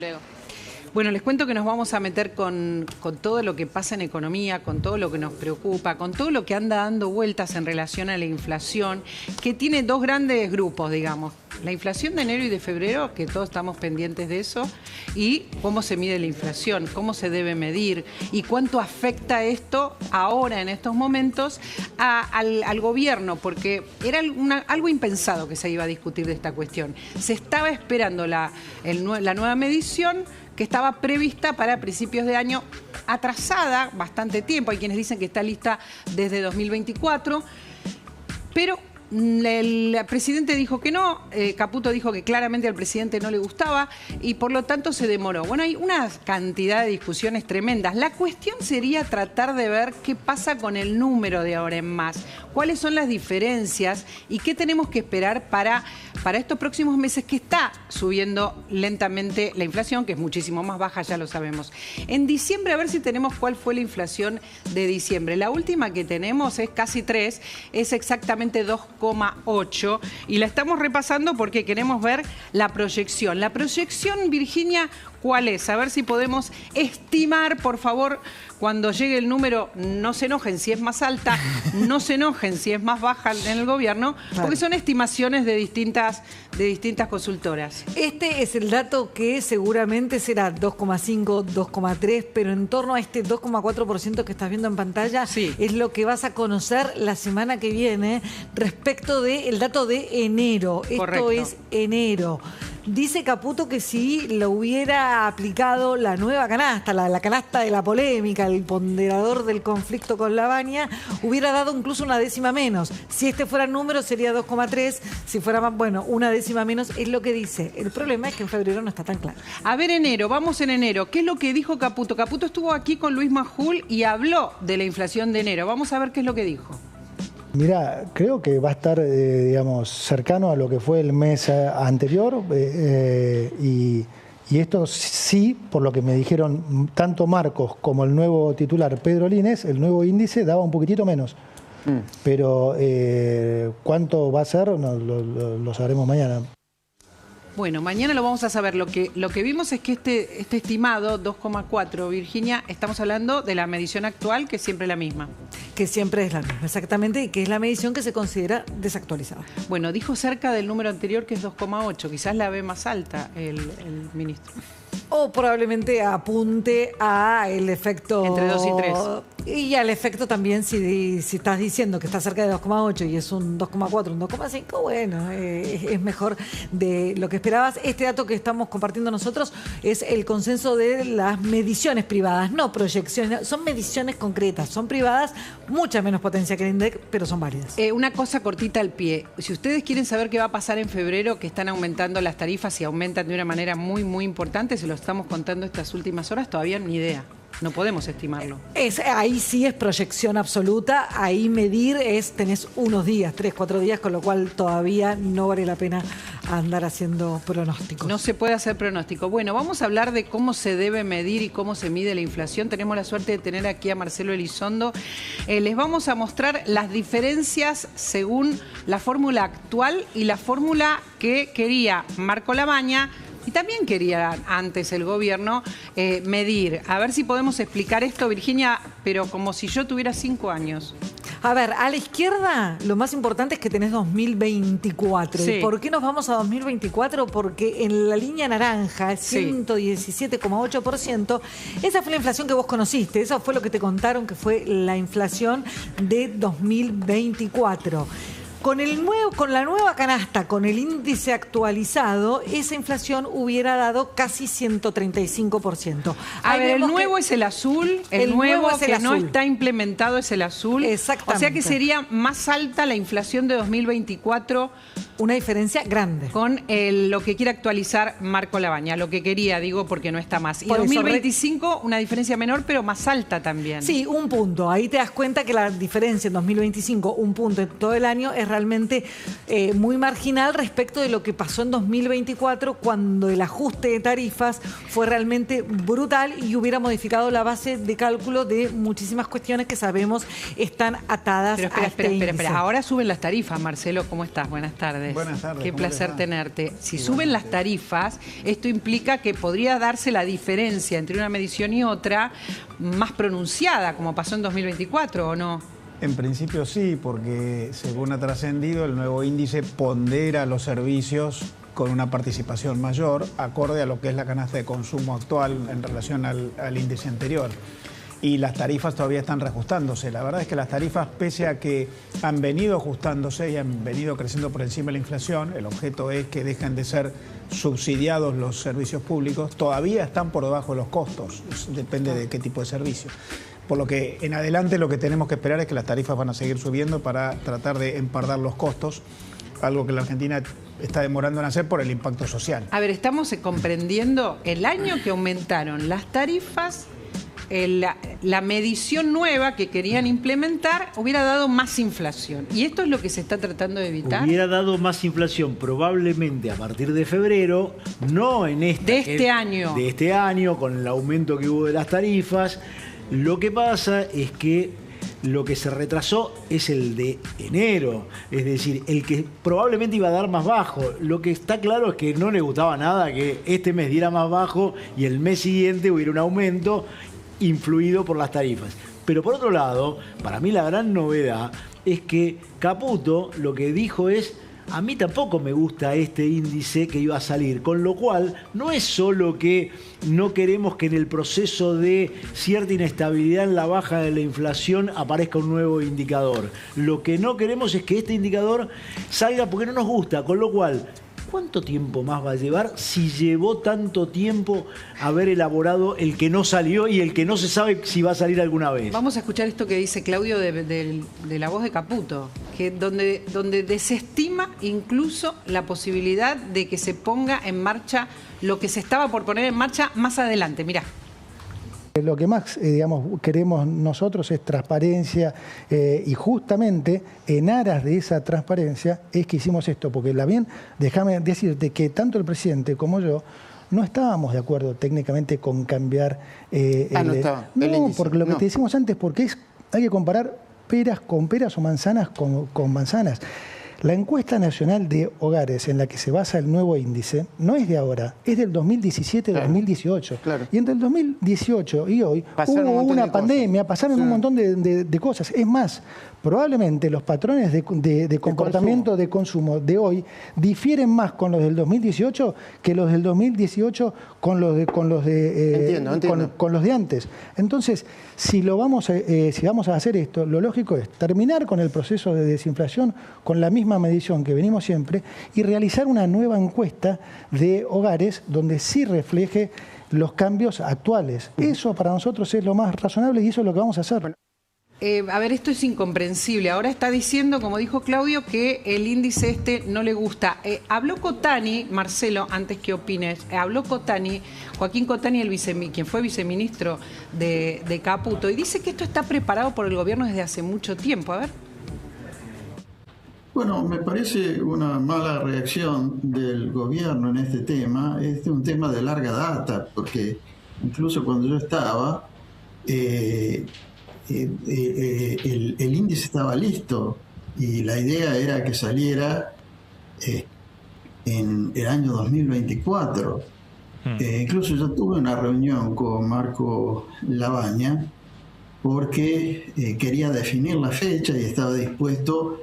Luego. Bueno, les cuento que nos vamos a meter con todo lo que pasa en economía, con todo lo que nos preocupa, con todo lo que anda dando vueltas en relación a la inflación, que tiene dos grandes grupos, digamos. La inflación de enero y de febrero, que todos estamos pendientes de eso, y cómo se mide la inflación, cómo se debe medir y cuánto afecta esto ahora, en estos momentos, al gobierno, porque era algo impensado que se iba a discutir de esta cuestión. Se estaba esperando la nueva medición, que estaba prevista para principios de año, atrasada bastante tiempo. Hay quienes dicen que está lista desde 2024, pero el presidente dijo que no, Caputo dijo que claramente al presidente no le gustaba y por lo tanto se demoró. Bueno, hay una cantidad de discusiones tremendas. La cuestión sería tratar de ver qué pasa con el número de ahora en más, cuáles son las diferencias y qué tenemos que esperar para estos próximos meses, que está subiendo lentamente la inflación, que es muchísimo más baja, ya lo sabemos. En diciembre, a ver si tenemos cuál fue la inflación de diciembre. La última que tenemos es casi 3, es exactamente 2,8 y la estamos repasando porque queremos ver la proyección. La proyección, Virginia, ¿cuál es? A ver si podemos estimar, por favor, cuando llegue el número, no se enojen si es más alta, no se enojen si es más baja en el gobierno, porque son estimaciones de distintas consultoras. Este es el dato que seguramente será 2,5, 2,3, pero en torno a este 2,4% que estás viendo en pantalla, sí, es lo que vas a conocer la semana que viene respecto del dato de enero. Correcto. Esto es enero. Dice Caputo que si lo hubiera aplicado la nueva canasta, la canasta de la polémica, el ponderador del conflicto con la Baña, hubiera dado incluso una décima menos. Si este fuera el número sería 2,3, si fuera más, bueno, una décima menos, es lo que dice. El problema es que en febrero no está tan claro. A ver, enero, vamos en enero. ¿Qué es lo que dijo Caputo? Caputo estuvo aquí con Luis Majul y habló de la inflación de enero. Vamos a ver qué es lo que dijo. Mira, creo que va a estar, digamos, cercano a lo que fue el mes anterior y esto sí, por lo que me dijeron tanto Marcos como el nuevo titular Pedro Lines, el nuevo índice daba un poquitito menos. Pero cuánto va a ser lo sabremos mañana. Bueno, mañana lo vamos a saber. Lo que vimos es que este estimado 2,4, Virginia, estamos hablando de la medición actual, que es siempre la misma. Que siempre es la misma, exactamente, y que es la medición que se considera desactualizada. Bueno, dijo cerca del número anterior, que es 2,8. Quizás la ve más alta el ministro. O probablemente apunte a el efecto... Entre 2 y 3. Y al efecto también, si estás diciendo que está cerca de 2,8 y es un 2,4, un 2,5, bueno, es mejor de lo que esperabas. Este dato que estamos compartiendo nosotros es el consenso de las mediciones privadas, no proyecciones, son mediciones concretas, son privadas, mucha menos potencia que el INDEC, pero son válidas. Una cosa cortita al pie. Si ustedes quieren saber qué va a pasar en febrero, que están aumentando las tarifas y aumentan de una manera muy, muy importante, se lo estamos contando estas últimas horas, todavía ni idea. No podemos estimarlo. Ahí sí es proyección absoluta, ahí medir tenés unos días, 3, 4 días, con lo cual todavía no vale la pena andar haciendo pronósticos. No se puede hacer pronóstico. Bueno, vamos a hablar de cómo se debe medir y cómo se mide la inflación. Tenemos la suerte de tener aquí a Marcelo Elizondo. Les vamos a mostrar las diferencias según la fórmula actual y la fórmula que quería Marco Labaña. Y también quería antes el gobierno medir. A ver si podemos explicar esto, Virginia, pero como si yo tuviera 5 años. A ver, a la izquierda lo más importante es que tenés 2024. Sí. ¿Y por qué nos vamos a 2024? Porque en la línea naranja, 117,8%, esa fue la inflación que vos conociste. Eso fue lo que te contaron que fue la inflación de 2024. Con la nueva canasta, con el índice actualizado, esa inflación hubiera dado casi 135%. A ver, el nuevo es el azul, el nuevo es el que no está implementado es el azul. Exactamente. O sea que sería más alta la inflación de 2024. Una diferencia grande. Con lo que quiere actualizar Marco Labaña, lo que quería, digo, porque no está más. Y por 2025, una diferencia menor, pero más alta también. Sí, un punto. Ahí te das cuenta que la diferencia en 2025, un punto en todo el año, es realmente muy marginal respecto de lo que pasó en 2024, cuando el ajuste de tarifas fue realmente brutal y hubiera modificado la base de cálculo de muchísimas cuestiones que sabemos están atadas a este índice. Ahora suben las tarifas, Marcelo. ¿Cómo estás? Buenas tardes. Buenas tardes. Qué placer tenerte. Si suben las tarifas, esto implica que podría darse la diferencia entre una medición y otra más pronunciada, como pasó en 2024, ¿o no? En principio sí, porque según ha trascendido, el nuevo índice pondera los servicios con una participación mayor, acorde a lo que es la canasta de consumo actual en relación al índice anterior. Y las tarifas todavía están reajustándose. La verdad es que las tarifas, pese a que han venido ajustándose y han venido creciendo por encima de la inflación, el objeto es que dejen de ser subsidiados los servicios públicos, todavía están por debajo de los costos, depende de qué tipo de servicio. Por lo que en adelante lo que tenemos que esperar es que las tarifas van a seguir subiendo para tratar de empardar los costos, algo que la Argentina está demorando en hacer por el impacto social. A ver, estamos comprendiendo el año que aumentaron las tarifas. La medición nueva que querían implementar hubiera dado más inflación. ¿Y esto es lo que se está tratando de evitar? Hubiera dado más inflación probablemente a partir de febrero, no en de este año. De este año, con el aumento que hubo de las tarifas. Lo que pasa es que lo que se retrasó es el de enero, es decir, el que probablemente iba a dar más bajo. Lo que está claro es que no le gustaba nada que este mes diera más bajo y el mes siguiente hubiera un aumento influido por las tarifas. Pero por otro lado, para mí la gran novedad es que Caputo lo que dijo es: a mí tampoco me gusta este índice que iba a salir, con lo cual no es solo que no queremos que en el proceso de cierta inestabilidad en la baja de la inflación aparezca un nuevo indicador. Lo que no queremos es que este indicador salga porque no nos gusta, con lo cual, ¿cuánto tiempo más va a llevar si llevó tanto tiempo haber elaborado el que no salió y el que no se sabe si va a salir alguna vez? Vamos a escuchar esto que dice Claudio de la voz de Caputo, que donde desestima incluso la posibilidad de que se ponga en marcha lo que se estaba por poner en marcha más adelante. Mirá. Lo que más queremos nosotros es transparencia y justamente en aras de esa transparencia es que hicimos esto, porque déjame decirte que tanto el presidente como yo no estábamos de acuerdo técnicamente con cambiar porque lo que te decimos antes, porque hay que comparar peras con peras o manzanas con manzanas. La encuesta nacional de hogares en la que se basa el nuevo índice no es de ahora, es del 2017-2018. Claro. Y entre el 2018 y hoy hubo una pandemia, pasaron un montón de cosas. Es más, probablemente los patrones de comportamiento de consumo de hoy difieren más con los del 2018 que los del 2018 con los de antes. Entonces, si vamos a hacer esto, lo lógico es terminar con el proceso de desinflación con la misma medición que venimos siempre y realizar una nueva encuesta de hogares donde sí refleje los cambios actuales. Eso para nosotros es lo más razonable y eso es lo que vamos a hacer. A ver, esto es incomprensible. Ahora está diciendo, como dijo Claudio, que el índice no le gusta. Habló Cotani, Marcelo, antes que opines, habló Cotani, Joaquín Cotani, quien fue viceministro de Caputo, y dice que esto está preparado por el gobierno desde hace mucho tiempo. A ver. Bueno, me parece una mala reacción del gobierno en este tema. Este es un tema de larga data, porque incluso cuando yo estaba, el índice estaba listo y la idea era que saliera en el año 2024. Incluso yo tuve una reunión con Marco Labaña porque quería definir la fecha y estaba dispuesto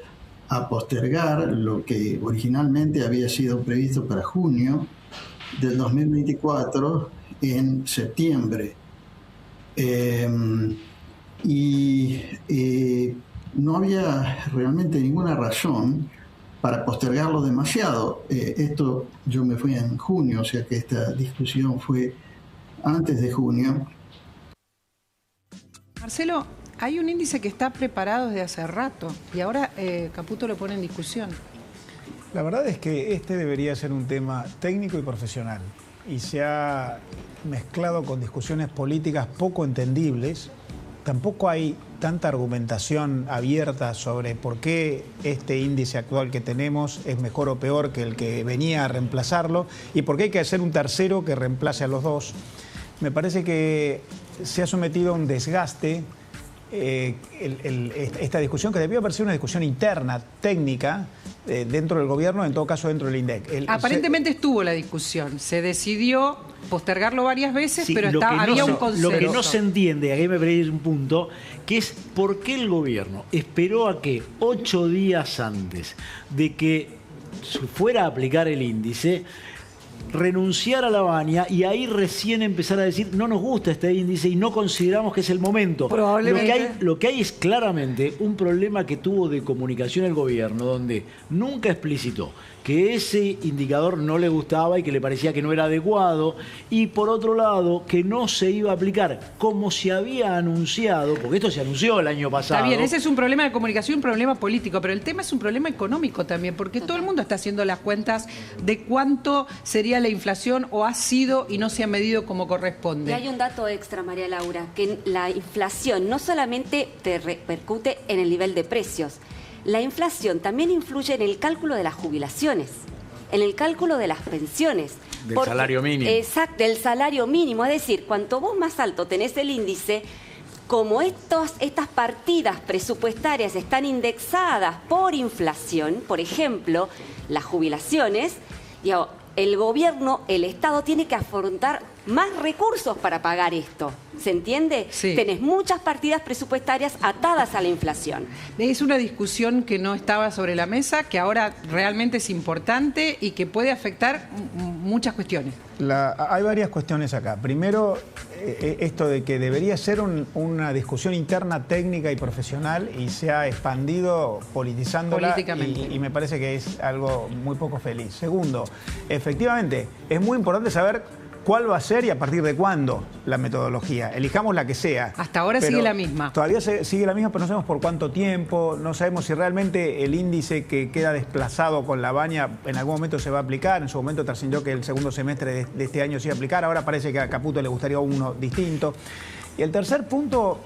a postergar lo que originalmente había sido previsto para junio del 2024 en septiembre. No había realmente ninguna razón para postergarlo demasiado. Yo me fui en junio, o sea que esta discusión fue antes de junio. Marcelo, hay un índice que está preparado desde hace rato y ahora Caputo lo pone en discusión. La verdad es que este debería ser un tema técnico y profesional y se ha mezclado con discusiones políticas poco entendibles, tampoco hay tanta argumentación abierta sobre por qué este índice actual que tenemos es mejor o peor que el que venía a reemplazarlo y por qué hay que hacer un tercero que reemplace a los dos. Me parece que se ha sometido a un desgaste esta discusión, que debió haber sido una discusión interna, técnica, dentro del gobierno, en todo caso dentro del INDEC. Aparentemente estuvo la discusión, se decidió postergarlo varias veces, sí, pero había un consenso. Lo que no se entiende, aquí me parece un punto, que es por qué el gobierno esperó a que 8 días antes de que fuera a aplicar el índice, renunciar a la Baña y ahí recién empezar a decir no nos gusta este índice y no consideramos que es el momento. Probablemente. Lo que hay es claramente un problema que tuvo de comunicación el gobierno, donde nunca explicitó que ese indicador no le gustaba y que le parecía que no era adecuado, y por otro lado que no se iba a aplicar como se había anunciado, porque esto se anunció el año pasado. Está bien, ese es un problema de comunicación, un problema político, pero el tema es un problema económico también, porque todo el mundo está haciendo las cuentas de cuánto sería la inflación o ha sido y no se ha medido como corresponde. Y hay un dato extra, María Laura, que la inflación no solamente te repercute en el nivel de precios, la inflación también influye en el cálculo de las jubilaciones, en el cálculo de las pensiones. Del salario mínimo. Exacto, del salario mínimo. Es decir, cuanto vos más alto tenés el índice, como estas partidas presupuestarias están indexadas por inflación, por ejemplo, las jubilaciones, el gobierno, el Estado tiene que afrontar más recursos para pagar esto. ¿Se entiende? Sí. Tenés muchas partidas presupuestarias atadas a la inflación. Es una discusión que no estaba sobre la mesa, que ahora realmente es importante y que puede afectar muchas cuestiones. Hay varias cuestiones acá. Primero, esto de que debería ser una discusión interna, técnica y profesional, y se ha expandido politizándola y me parece que es algo muy poco feliz. Segundo, efectivamente, es muy importante saber cuál va a ser y a partir de cuándo la metodología. Elijamos la que sea. Hasta ahora sigue la misma. Todavía sigue la misma, pero no sabemos por cuánto tiempo, no sabemos si realmente el índice que queda desplazado con la Baña en algún momento se va a aplicar. En su momento trascendió que el segundo semestre de este año se iba a aplicar. Ahora parece que a Caputo le gustaría uno distinto. Y el tercer punto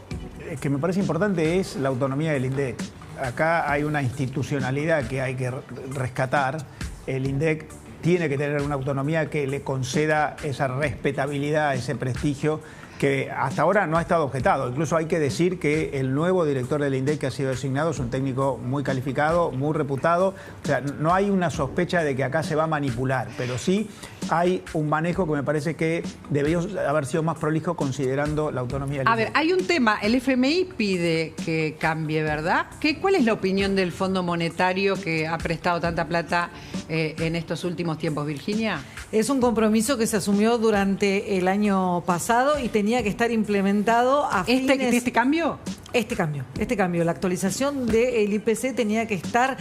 que me parece importante es la autonomía del INDEC. Acá hay una institucionalidad que hay que rescatar. El INDEC tiene que tener una autonomía que le conceda esa respetabilidad, ese prestigio que hasta ahora no ha estado objetado. Incluso hay que decir que el nuevo director del INDEC que ha sido designado es un técnico muy calificado, muy reputado. O sea, no hay una sospecha de que acá se va a manipular, pero sí hay un manejo que me parece que debería haber sido más prolijo considerando la autonomía del INDEC. A ver, hay un tema, el FMI pide que cambie, ¿verdad? ¿Cuál es la opinión del Fondo Monetario que ha prestado tanta plata en estos últimos tiempos, Virginia? Es un compromiso que se asumió durante el año pasado y tenía que estar implementado a fines... ¿Este cambio? Este cambio, la actualización del IPC tenía que estar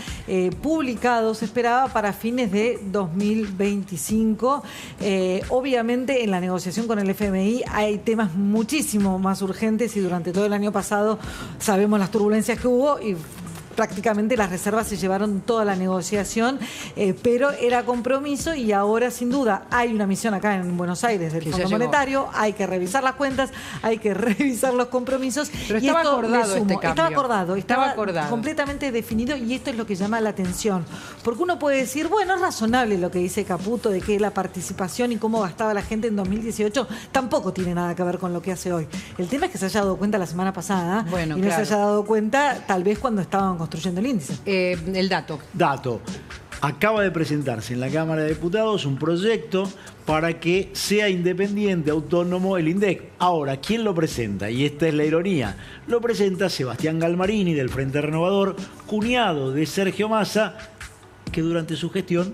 publicado, se esperaba para fines de 2025. Obviamente en la negociación con el FMI hay temas muchísimo más urgentes y durante todo el año pasado sabemos las turbulencias que hubo y prácticamente las reservas se llevaron toda la negociación, pero era compromiso y ahora sin duda hay una misión acá en Buenos Aires del Fondo Monetario, hay que revisar las cuentas, hay que revisar los compromisos. Pero estaba acordado este cambio. Estaba acordado, completamente definido y esto es lo que llama la atención. Porque uno puede decir, bueno, es razonable lo que dice Caputo de que la participación y cómo gastaba la gente en 2018 tampoco tiene nada que ver con lo que hace hoy. El tema es que se haya dado cuenta la semana pasada y no se haya dado cuenta tal vez cuando estaban construyendo el índice. El dato. Acaba de presentarse en la Cámara de Diputados un proyecto para que sea independiente, autónomo el INDEC. Ahora, ¿quién lo presenta? Y esta es la ironía. Lo presenta Sebastián Galmarini del Frente Renovador, cuñado de Sergio Massa, que durante su gestión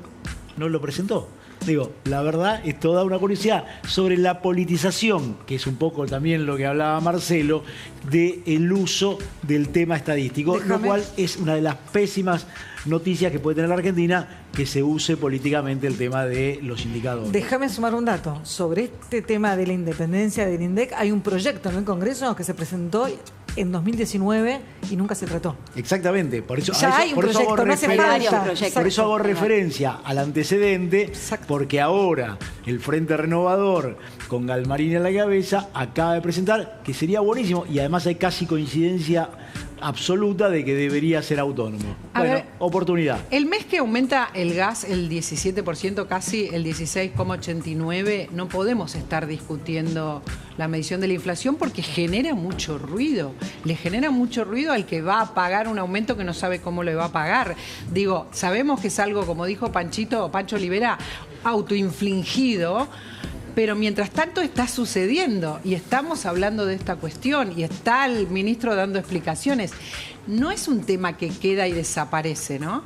no lo presentó. Digo, la verdad es toda una curiosidad sobre la politización, que es un poco también lo que hablaba Marcelo, del uso del tema estadístico, lo cual es una de las pésimas noticias que puede tener la Argentina, que se use políticamente el tema de los indicadores. Déjame sumar un dato. Sobre este tema de la independencia del INDEC, hay un proyecto en el Congreso que se presentó en 2019 y nunca se trató. Exactamente, por eso, Ya hay un proyecto, no hace falta. por eso hago referencia al antecedente, Exacto. porque ahora el Frente Renovador, con Galmarini a la cabeza, acaba de presentar que sería buenísimo, y además hay casi coincidencia absoluta de que debería ser autónomo. A Bueno, ver, oportunidad. El mes que aumenta el gas el 17%, casi el 16,89%, no podemos estar discutiendo la medición de la inflación porque genera mucho ruido. Le genera mucho ruido al que va a pagar un aumento que no sabe cómo le va a pagar. Digo, sabemos que es algo, como dijo Pancho Olivera, autoinfligido. Pero mientras tanto está sucediendo y estamos hablando de esta cuestión y está el ministro dando explicaciones. No es un tema que queda y desaparece, ¿no?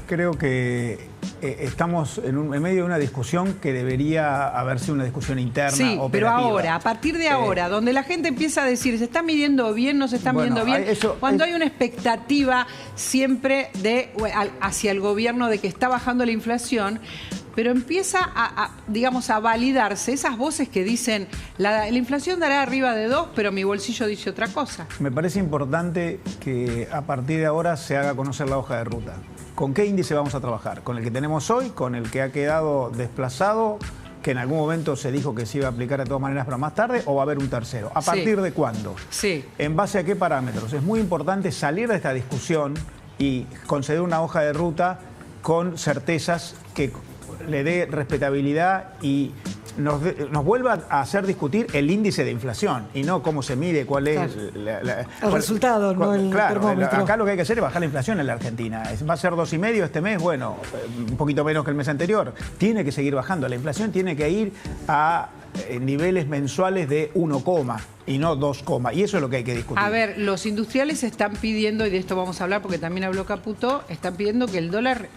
Creo que estamos en medio de una discusión que debería haber sido una discusión interna. Sí, operativa. pero ahora, a partir de ahora, donde la gente empieza a decir, ¿se está midiendo bien, no se está midiendo bien? Cuando hay una expectativa siempre hacia el gobierno de que está bajando la inflación, pero empieza digamos, a validarse esas voces que dicen la inflación dará arriba de 2, pero mi bolsillo dice otra cosa. Me parece importante que a partir de ahora se haga conocer la hoja de ruta. ¿Con qué índice vamos a trabajar? ¿Con el que tenemos hoy? ¿Con el que ha quedado desplazado? Que en algún momento se dijo que se iba a aplicar de todas maneras, pero más tarde, ¿o va a haber un tercero? ¿A partir de cuándo? Sí. ¿En base a qué parámetros? Es muy importante salir de esta discusión y conceder una hoja de ruta con certezas que le dé respetabilidad y nos vuelva a hacer discutir el índice de inflación y no cómo se mide, cuál es el resultado, no el termómetro. Acá lo que hay que hacer es bajar la inflación en la Argentina. Va a ser 2,5 este mes, bueno, un poquito menos que el mes anterior. Tiene que seguir bajando. La inflación tiene que ir a niveles mensuales de 1, y no 2, y eso es lo que hay que discutir. A ver, los industriales están pidiendo, y de esto vamos a hablar porque también habló Caputo, están pidiendo que el dólar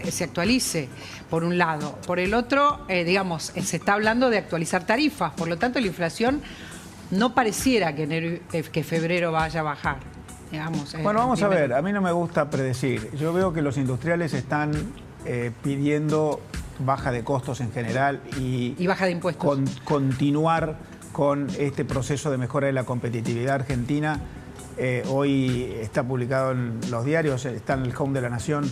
se actualice, por un lado. Por el otro, digamos, se está hablando de actualizar tarifas. Por lo tanto, la inflación no pareciera que febrero vaya a bajar. Digamos, bueno, vamos a ver. A mí no me gusta predecir. Yo veo que los industriales están pidiendo baja de costos en general y baja de impuestos. Continuar con este proceso de mejora de la competitividad argentina. Hoy está publicado en los diarios, está en el Home de la Nación,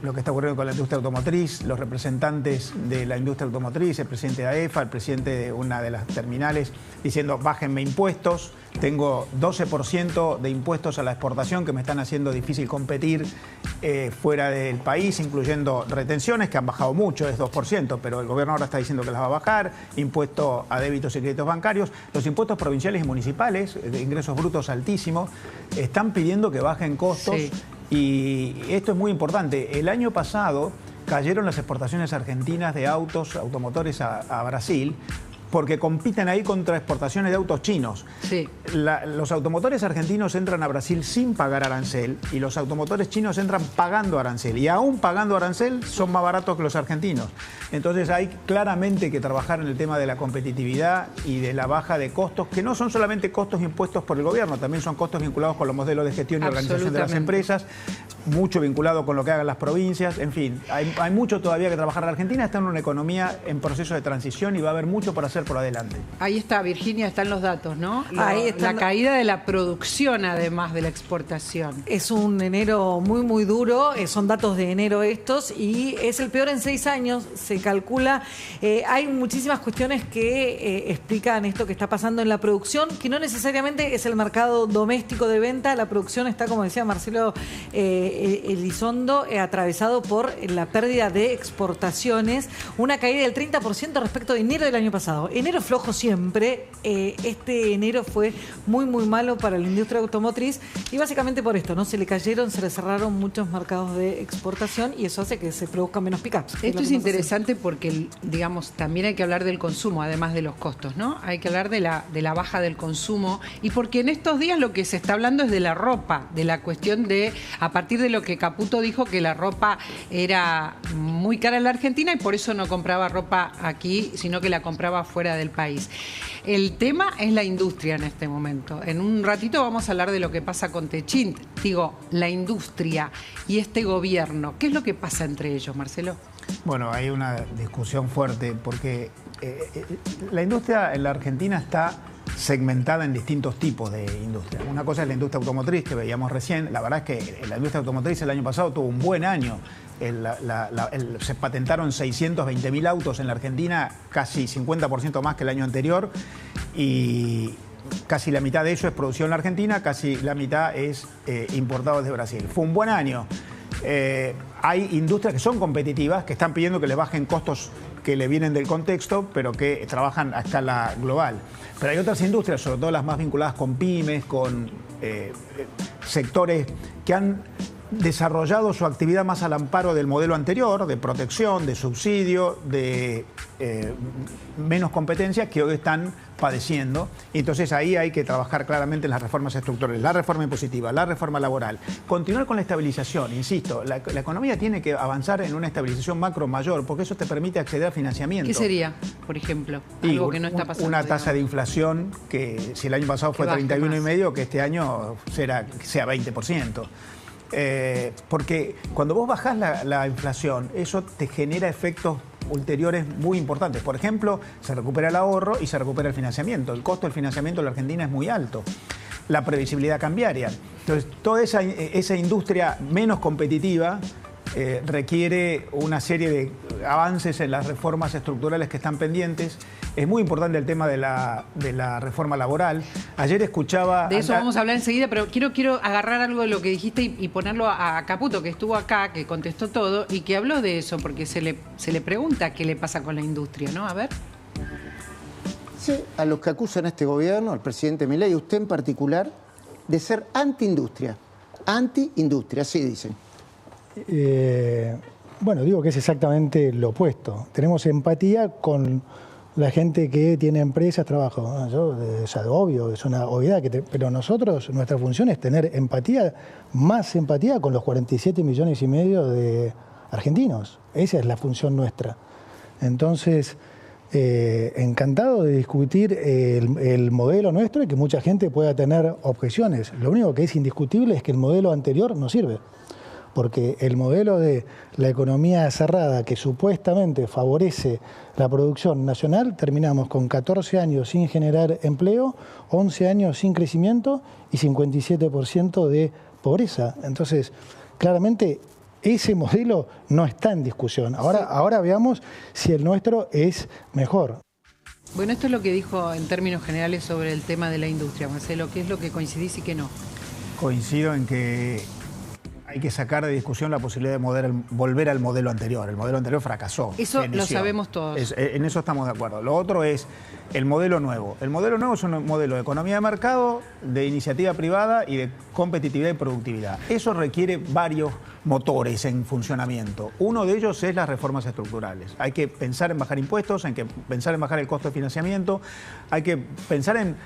lo que está ocurriendo con la industria automotriz, los representantes de la industria automotriz, el presidente de AEFA, el presidente de una de las terminales, diciendo bájenme impuestos, tengo 12% de impuestos a la exportación que me están haciendo difícil competir fuera del país, incluyendo retenciones que han bajado mucho, es 2%, pero el gobierno ahora está diciendo que las va a bajar, impuesto a débitos y créditos bancarios, los impuestos provinciales y municipales, de ingresos brutos altísimos, están pidiendo que bajen costos. Sí. Y esto es muy importante. El año pasado cayeron las exportaciones argentinas de automotores a Brasil, porque compiten ahí contra exportaciones de autos chinos. Sí. Los automotores argentinos entran a Brasil sin pagar arancel y los automotores chinos entran pagando arancel. Y aún pagando arancel son más baratos que los argentinos. Entonces hay claramente que trabajar en el tema de la competitividad y de la baja de costos, que no son solamente costos impuestos por el gobierno, también son costos vinculados con los modelos de gestión y organización de las empresas, mucho vinculado con lo que hagan las provincias. En fin, hay mucho todavía que trabajar. La Argentina está en una economía en proceso de transición y va a haber mucho por hacer por adelante. Ahí está, Virginia, están los datos, ¿no? La caída de la producción, además de la exportación. Es un enero muy, muy duro, son datos de enero estos, y es el peor en 6 años, se calcula. Hay muchísimas cuestiones que explican esto que está pasando en la producción, que no necesariamente es el mercado doméstico de venta. La producción está, como decía Marcelo Elizondo, atravesado por la pérdida de exportaciones, una caída del 30% respecto de enero del año pasado. Enero flojo siempre, este enero fue muy, muy malo para la industria automotriz y básicamente por esto, ¿no? Se le cerraron muchos mercados de exportación y eso hace que se produzcan menos pickups. Esto es interesante porque, digamos, también hay que hablar del consumo, además de los costos, ¿no? Hay que hablar de la baja del consumo y porque en estos días lo que se está hablando es de la ropa, de la cuestión de, a partir de lo que Caputo dijo, que la ropa era muy cara en la Argentina y por eso no compraba ropa aquí, sino que la compraba fuera del país. El tema es la industria en este momento. En un ratito vamos a hablar de lo que pasa con Techint. Digo, la industria y este gobierno. ¿Qué es lo que pasa entre ellos, Marcelo? Bueno, hay una discusión fuerte porque la industria en la Argentina está segmentada en distintos tipos de industria. Una cosa es la industria automotriz que veíamos recién. La verdad es que la industria automotriz el año pasado tuvo un buen año. Se patentaron 620.000 autos en la Argentina, casi 50% más que el año anterior, y casi la mitad de eso es producción en la Argentina, casi la mitad es importado desde Brasil. Fue un buen año. Hay industrias que son competitivas, que están pidiendo que les bajen costos que le vienen del contexto, pero que trabajan a escala global. Pero hay otras industrias, sobre todo las más vinculadas con pymes, con sectores que han desarrollado su actividad más al amparo del modelo anterior, de protección, de subsidio, de menos competencia, que hoy están padeciendo. Y entonces ahí hay que trabajar claramente en las reformas estructurales, la reforma impositiva, la reforma laboral. Continuar con la estabilización, insisto, la economía tiene que avanzar en una estabilización macro mayor, porque eso te permite acceder a financiamiento. ¿Qué sería, por ejemplo? Algo que no está pasando. Una tasa de inflación que si el año pasado fue 31,5, que este año sea 20%. Porque cuando vos bajás la inflación, eso te genera efectos ulteriores muy importantes. Por ejemplo, se recupera el ahorro y se recupera el financiamiento. El costo del financiamiento en la Argentina es muy alto. La previsibilidad cambiaria. Entonces, toda esa industria menos competitiva requiere una serie de avances en las reformas estructurales que están pendientes. Es muy importante el tema de la reforma laboral. Ayer escuchaba... De eso vamos a hablar enseguida, pero quiero agarrar algo de lo que dijiste y ponerlo a Caputo, que estuvo acá, que contestó todo y que habló de eso, porque se le pregunta qué le pasa con la industria, ¿no? A ver. Sí, a los que acusan a este gobierno, al presidente Milei y usted en particular, de ser antiindustria. Antiindustria, así dicen. Bueno, digo que es exactamente lo opuesto. Tenemos empatía con la gente que tiene empresas, trabajo. Es obvio, es una obviedad, pero nosotros, nuestra función es tener empatía, más empatía con los 47,5 millones de argentinos. Esa es la función nuestra. Entonces, encantado de discutir el modelo nuestro y que mucha gente pueda tener objeciones. Lo único que es indiscutible es que el modelo anterior no sirve. Porque el modelo de la economía cerrada que supuestamente favorece la producción nacional, terminamos con 14 años sin generar empleo, 11 años sin crecimiento y 57% de pobreza. Entonces, claramente ese modelo no está en discusión. Ahora veamos si el nuestro es mejor. Bueno, esto es lo que dijo en términos generales sobre el tema de la industria, Marcelo. ¿Qué es lo que coincidís y qué no? Coincido en que hay que sacar de discusión la posibilidad de volver al modelo anterior. El modelo anterior fracasó. Eso lo sabemos todos. En eso estamos de acuerdo. Lo otro es el modelo nuevo. El modelo nuevo es un modelo de economía de mercado, de iniciativa privada y de competitividad y productividad. Eso requiere varios motores en funcionamiento. Uno de ellos es las reformas estructurales. Hay que pensar en bajar impuestos, hay que pensar en bajar el costo de financiamiento, hay que pensar en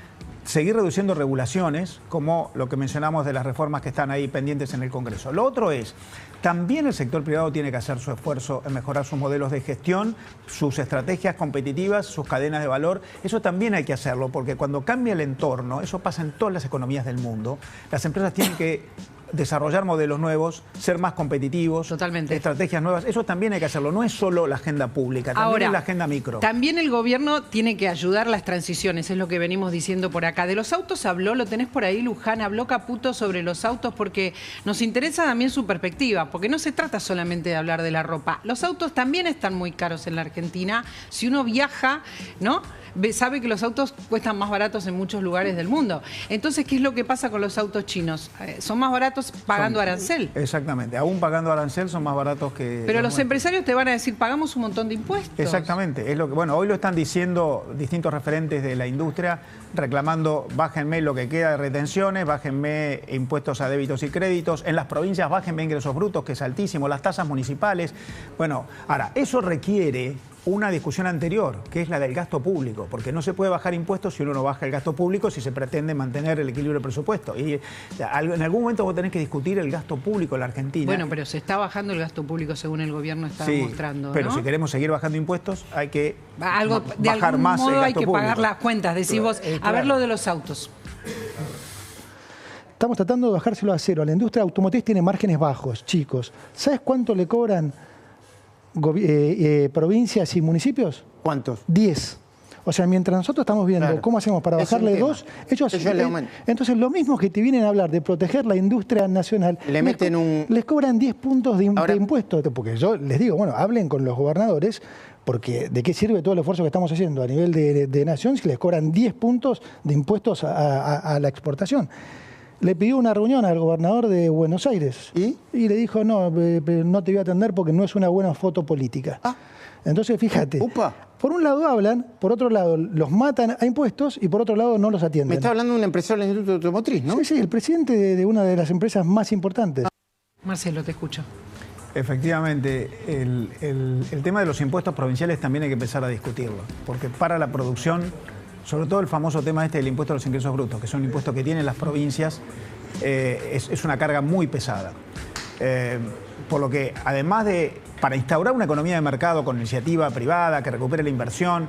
seguir reduciendo regulaciones, como lo que mencionamos de las reformas que están ahí pendientes en el Congreso. Lo otro es, también el sector privado tiene que hacer su esfuerzo en mejorar sus modelos de gestión, sus estrategias competitivas, sus cadenas de valor. Eso también hay que hacerlo, porque cuando cambia el entorno, eso pasa en todas las economías del mundo, las empresas tienen que desarrollar modelos nuevos, ser más competitivos, totalmente, estrategias nuevas. Eso también hay que hacerlo. No es solo la agenda pública, también es la agenda micro. También el gobierno tiene que ayudar las transiciones, es lo que venimos diciendo por acá. De los autos habló, lo tenés por ahí, Luján, habló Caputo sobre los autos porque nos interesa también su perspectiva, porque no se trata solamente de hablar de la ropa. Los autos también están muy caros en la Argentina. Si uno viaja, ¿no?, sabe que los autos cuestan más baratos en muchos lugares del mundo. Entonces, ¿qué es lo que pasa con los autos chinos? Son más baratos pagando arancel. Exactamente, aún pagando arancel son más baratos que... Pero los empresarios te van a decir, pagamos un montón de impuestos. Exactamente, es lo que, bueno, hoy lo están diciendo distintos referentes de la industria, reclamando, bájenme lo que queda de retenciones, bájenme impuestos a débitos y créditos, en las provincias bájenme ingresos brutos, que es altísimo, las tasas municipales. Bueno, ahora, eso requiere una discusión anterior, que es la del gasto público, porque no se puede bajar impuestos si uno no baja el gasto público, si se pretende mantener el equilibrio del presupuesto. Y en algún momento vos tenés que discutir el gasto público en la Argentina. Bueno, pero se está bajando el gasto público según el gobierno está mostrando, pero ¿no? si queremos seguir bajando impuestos, hay que bajar más el gasto hay que público. Pagar las cuentas, decís vos. A ver lo de los autos. Estamos tratando de bajárselo a cero. La industria automotriz tiene márgenes bajos, chicos. ¿Sabes cuánto le cobran provincias y municipios? ¿Cuántos? 10. O sea, mientras nosotros estamos viendo cómo hacemos para bajarle 2, ellos le aumentan. Entonces, lo mismo que te vienen a hablar de proteger la industria nacional, les cobran 10 puntos de impuestos. Porque yo les digo, bueno, hablen con los gobernadores, porque ¿de qué sirve todo el esfuerzo que estamos haciendo a nivel de nación si les cobran 10 puntos de impuestos a la exportación? Le pidió una reunión al gobernador de Buenos Aires y le dijo, no te voy a atender porque no es una buena foto política. Entonces, fíjate, por un lado hablan, por otro lado los matan a impuestos y por otro lado no los atienden. Me está hablando de un empresario de la industria automotriz, ¿no? Sí, el presidente de una de las empresas más importantes. Marcelo, te escucho. Efectivamente, el tema de los impuestos provinciales también hay que empezar a discutirlo, porque para la producción, sobre todo el famoso tema del impuesto a los ingresos brutos, que es un impuesto que tienen las provincias, es una carga muy pesada. Por lo que, además para instaurar una economía de mercado con iniciativa privada que recupere la inversión,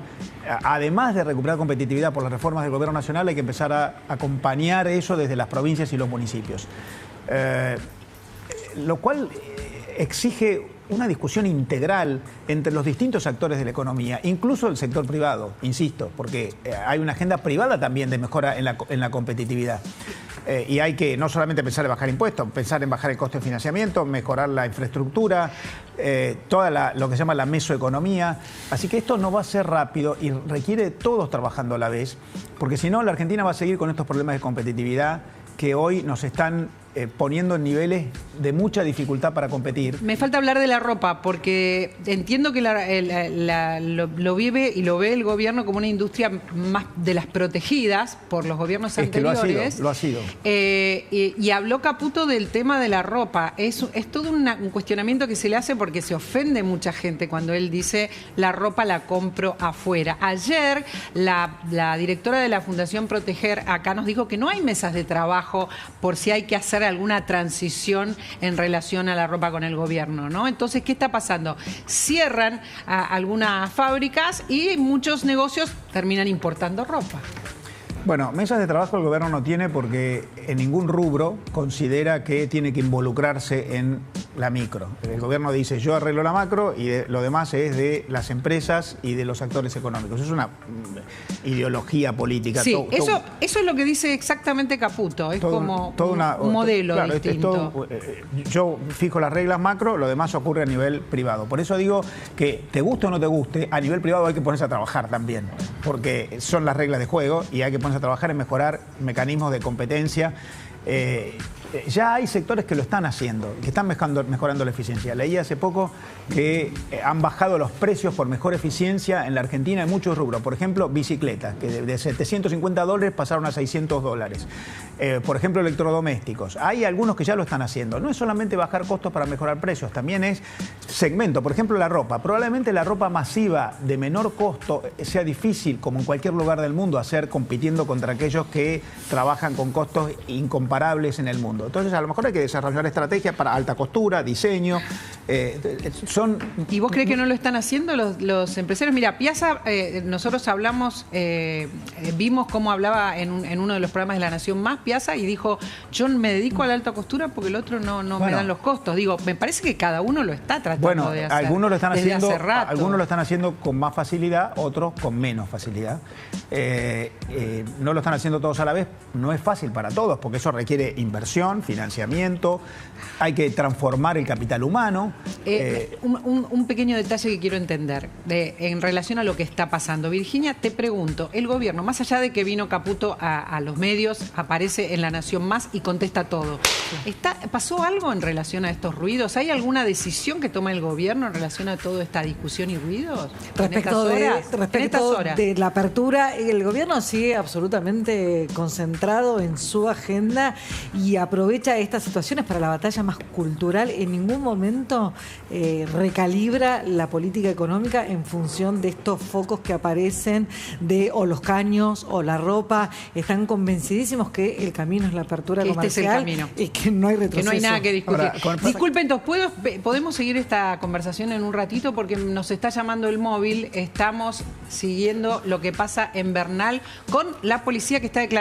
además de recuperar competitividad por las reformas del gobierno nacional, hay que empezar a acompañar eso desde las provincias y los municipios. Lo cual exige una discusión integral entre los distintos actores de la economía, incluso el sector privado, insisto, porque hay una agenda privada también de mejora en la competitividad. Y hay que no solamente pensar en bajar impuestos, pensar en bajar el costo de financiamiento, mejorar la infraestructura, toda lo que se llama la mesoeconomía. Así que esto no va a ser rápido y requiere de todos trabajando a la vez, porque si no, la Argentina va a seguir con estos problemas de competitividad que hoy nos están poniendo en niveles de mucha dificultad para competir. Me falta hablar de la ropa, porque entiendo que lo vive y lo ve el gobierno como una industria más de las protegidas por los gobiernos anteriores. Lo ha sido. Y habló Caputo del tema de la ropa. Es todo un cuestionamiento que se le hace porque se ofende mucha gente cuando él dice la ropa la compro afuera. Ayer la directora de la Fundación Proteger acá nos dijo que no hay mesas de trabajo por si hay que hacer alguna transición en relación a la ropa con el gobierno, ¿no? Entonces, ¿qué está pasando? Cierran algunas fábricas y muchos negocios terminan importando ropa. Bueno, mesas de trabajo el gobierno no tiene porque en ningún rubro considera que tiene que involucrarse en la micro. El gobierno dice, yo arreglo la macro y lo demás es de las empresas y de los actores económicos. Es una ideología política. Sí, eso es lo que dice exactamente Caputo. Es como un modelo distinto. Yo fijo las reglas macro, lo demás ocurre a nivel privado. Por eso digo que te guste o no te guste, a nivel privado hay que ponerse a trabajar también, porque son las reglas de juego y hay que ponerse a trabajar en mejorar mecanismos de competencia. Ya hay sectores que lo están haciendo, que están mejorando la eficiencia. Leí hace poco que han bajado los precios por mejor eficiencia en la Argentina en muchos rubros. Por ejemplo, bicicletas, que de $750 pasaron a $600. Por ejemplo, electrodomésticos. Hay algunos que ya lo están haciendo. No es solamente bajar costos para mejorar precios, también es segmento. Por ejemplo, la ropa. Probablemente la ropa masiva de menor costo sea difícil, como en cualquier lugar del mundo, hacer compitiendo contra aquellos que trabajan con costos incomparables en el mundo. Entonces, a lo mejor hay que desarrollar estrategias para alta costura, diseño. ¿Y vos crees que no lo están haciendo los empresarios? Mira, Piazza, nosotros hablamos, vimos cómo hablaba en uno de los programas de La Nación Más, Piazza, y dijo, yo me dedico a la alta costura porque el otro no me dan los costos. Digo, me parece que cada uno lo está tratando de hacer. Algunos lo están haciendo, algunos lo están haciendo con más facilidad, otros con menos facilidad. No lo están haciendo todos a la vez. No es fácil para todos porque eso requiere inversión, financiamiento, hay que transformar el capital humano. Un pequeño detalle que quiero entender en relación a lo que está pasando. Virginia, te pregunto, el gobierno, más allá de que vino Caputo a los medios, aparece en La Nación Más y contesta todo, ¿pasó algo en relación a estos ruidos? ¿Hay alguna decisión que toma el gobierno en relación a toda esta discusión y ruidos? Respecto de la apertura, el gobierno sigue absolutamente concentrado en su agenda y aprovecha estas situaciones para la batalla más cultural. En ningún momento recalibra la política económica en función de estos focos que aparecen de o los caños o la ropa. Están convencidísimos que el camino es la apertura comercial. Este es el camino. Y que no hay retroceso. Que no hay nada que discutir. Disculpen, entonces, ¿podemos seguir esta conversación en un ratito? Porque nos está llamando el móvil. Estamos siguiendo lo que pasa en Bernal con la policía que está declarando.